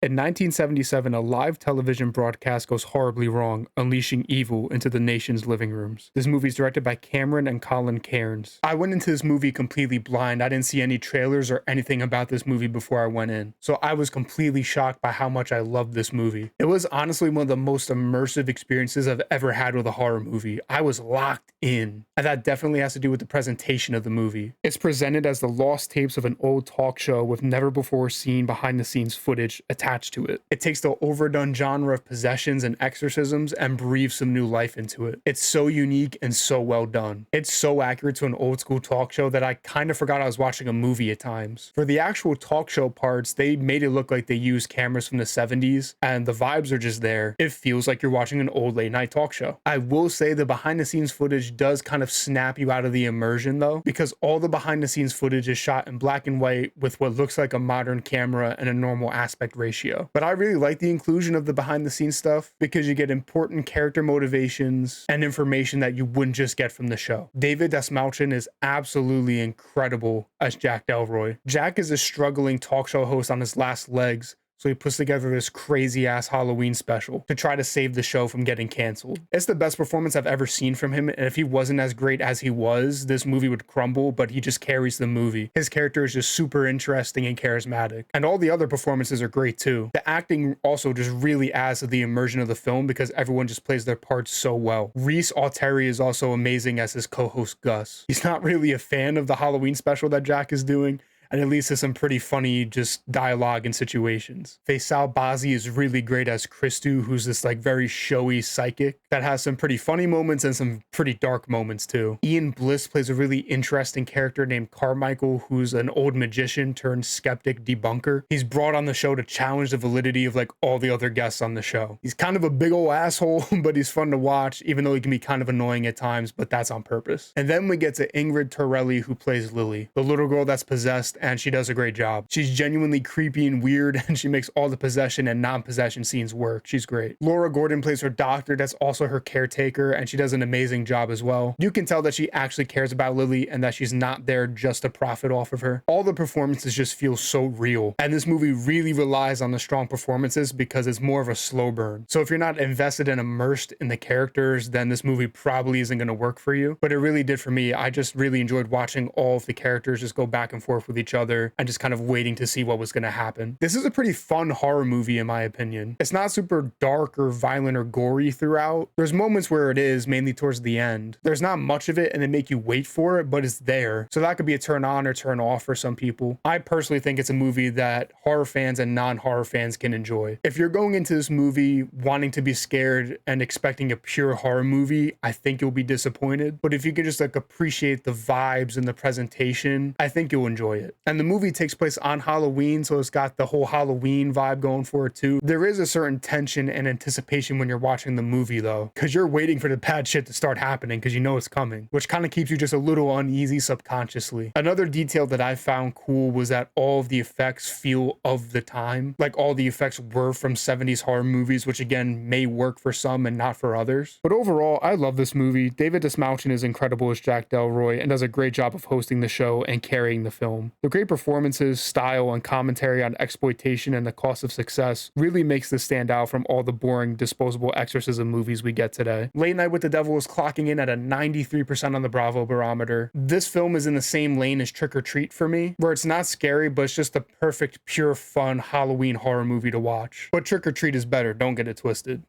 In 1977, a live television broadcast goes horribly wrong, unleashing evil into the nation's living rooms. This movie is directed by Cameron and Colin Cairnes. I went into this movie completely blind. I didn't see any trailers or anything about this movie before I went in. So I was completely shocked by how much I loved this movie. It was honestly one of the most immersive experiences I've ever had with a horror movie. I was locked in. And that definitely has to do with the presentation of the movie. It's presented as the lost tapes of an old talk show with never before seen behind the scenes footage attached to it. It takes the overdone genre of possessions and exorcisms and breathes some new life into it. It's so unique and so well done. It's so accurate to an old school talk show that I kind of forgot I was watching a movie at times. For the actual talk show parts, they made it look like they used cameras from the 70s and the vibes are just there. It feels like you're watching an old late night talk show. I will say the behind the scenes footage does kind of snap you out of the immersion though, because all the behind the scenes footage is shot in black and white with what looks like a modern camera and a normal aspect ratio. But I really like the inclusion of the behind the scenes stuff because you get important character motivations and information that you wouldn't just get from the show. David Dastmalchian is absolutely incredible as Jack Delroy. Jack is a struggling talk show host on his last legs, so he puts together this crazy ass Halloween special to try to save the show from getting canceled. It's the best performance I've ever seen from him, and if he wasn't as great as he was, this movie would crumble, but he just carries the movie. His character is just super interesting and charismatic, and all the other performances are great too. The acting also just really adds to the immersion of the film because everyone just plays their parts so well. Rhys Auteri is also amazing as his co-host Gus. He's not really a fan of the Halloween special that Jack is doing, and at least there's some pretty funny just dialogue and situations. Fayssal Bazzi is really great as Christou, who's this like very showy psychic that has some pretty funny moments and some pretty dark moments too. Bliss plays a really interesting character named Carmichael, who's an old magician turned skeptic debunker. He's brought on the show to challenge the validity of like all the other guests on the show. He's kind of a big old asshole, but he's fun to watch, even though he can be kind of annoying at times, but that's on purpose. And then we get to Ingrid Torelli, who plays Lily, the little girl that's possessed, and she does a great job. She's genuinely creepy and weird, and she makes all the possession and non-possession scenes work. She's great. Laura Gordon plays her doctor that's also her caretaker, and she does an amazing job as well. You can tell that she actually cares about Lily and that she's not there just to profit off of her. All the performances just feel so real, and this movie really relies on the strong performances because it's more of a slow burn. So if you're not invested and immersed in the characters, then this movie probably isn't going to work for you, but it really did for me. I just really enjoyed watching all of the characters just go back and forth with each other and just kind of waiting to see what was going to happen. This is a pretty fun horror movie in my opinion. It's not super dark or violent or gory throughout. There's moments where it is, mainly towards the end. There's not much of it and they make you wait for it, but it's there. So that could be a turn on or turn off for some people. I personally think it's a movie that horror fans and non-horror fans can enjoy. If you're going into this movie wanting to be scared and expecting a pure horror movie, I think you'll be disappointed. But if you can just like appreciate the vibes and the presentation, I think you'll enjoy it. And the movie takes place on Halloween, so it's got the whole Halloween vibe going for it too. There is a certain tension and anticipation when you're watching the movie though, because you're waiting for the bad shit to start happening because you know it's coming, which kind of keeps you just a little uneasy subconsciously. Another detail that I found cool was that all of the effects feel of the time. Like all the effects were from 70s horror movies, which again may work for some and not for others. But overall, I love this movie. David Dastmalchian is incredible as Jack Delroy and does a great job of hosting the show and carrying the film. The great performances, style, and commentary on exploitation and the cost of success really makes this stand out from all the boring, disposable exorcism movies we get today. Late Night with the Devil is clocking in at a 93% on the Bravo barometer. This film is in the same lane as Trick or Treat for me, where it's not scary, but it's just the perfect, pure fun Halloween horror movie to watch. But Trick or Treat is better, don't get it twisted.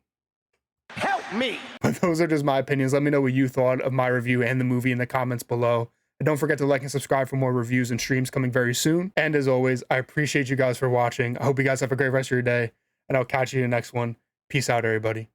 Help me! But those are just my opinions. Let me know what you thought of my review and the movie in the comments below. And don't forget to like and subscribe for more reviews and streams coming very soon. And as always, I appreciate you guys for watching. I hope you guys have a great rest of your day, and I'll catch you in the next one. Peace out, everybody.